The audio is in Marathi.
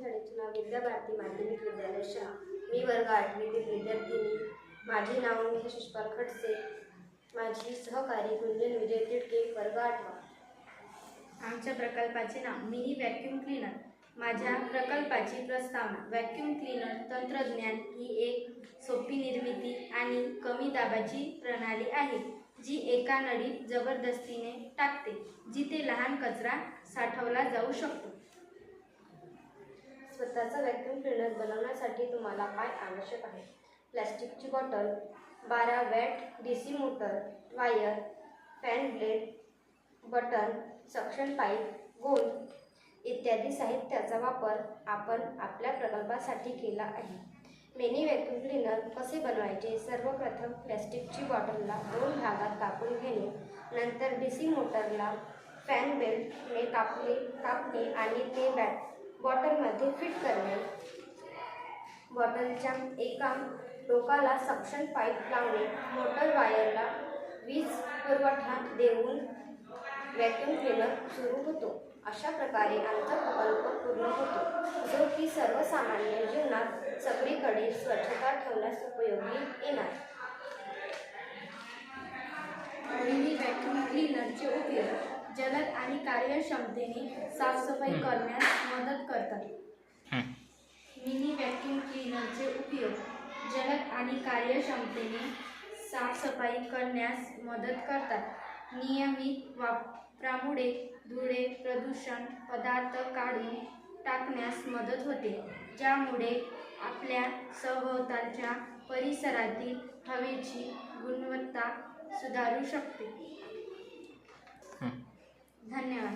शाळेचे नाव विद्या भारती माध्यमिक विद्यालय शहा. मी वर्ग 8वीतील विद्यार्थिनी. माझे नाव नेहा शिषपाल खडसे. माझी सहकारी गुंजन विजय तिडके, वर्ग 8वा. आमच्या प्रकल्पाचे नाव मिनी व्हॅक्यूम क्लीनर. माझ्या प्रकल्पाची प्रस्तावना: व्हॅक्यूम क्लीनर तंत्रज्ञान ही एक सोपी निर्मिती आणि कमी दाबाची प्रणाली आहे जी एका नळीत जबरदस्तीने टाकते जिथे लहान कचरा साठवला जाऊ शकतो. स्वतःचा व्हॅक्यूम क्लीनर बनवण्यासाठी तुम्हाला काय आवश्यक आहे? प्लास्टिकची bottle, 12 watt DC motor, wire, fan blade, button, suction pipe, गोंद इत्यादी साहित्याचा वापर आपण आपल्या प्रकल्पासाठी केला आहे. मिनी व्हॅक्यूम क्लीनर कसे बनवायचे? सर्वप्रथम प्लास्टिकची बॉटलला 2 भागात कापून घेणे, नंतर DC मोटरला फॅन बेल्टने कापणे आणि ते बॉटलमध्ये फिट करणे. बॉटलच्या एका टोकाला सक्शन पाईप लावणे, मोटर वायरला वीज पुरवठा देऊन व्हॅक्यूम क्लीनर सुरू होतो. अशा प्रकारे आमचा प्रकल्प पूर्ण होतो, जो की सर्वसामान्य जीवनात सगळीकडे स्वच्छता ठेवण्यास उपयोगी येणार. मिनी व्हॅक्यूम क्लीनरचे उपयोग: जलद आणि कार्यक्षमतेने साफसफाई करण्यास मदत करतात. मिनी व्हॅक्यूम क्लीनरचे उपयोग: जलद आणि कार्यक्षमतेने साफसफाई करण्यास मदत करतात. नियमित वापरामुळे धुळे, प्रदूषण पदार्थ काढून टाकण्यास मदत होते, ज्यामुळे आपल्या सभोवतालच्या परिसरातील हवेची गुणवत्ता सुधारू शकते. धन्यवाद.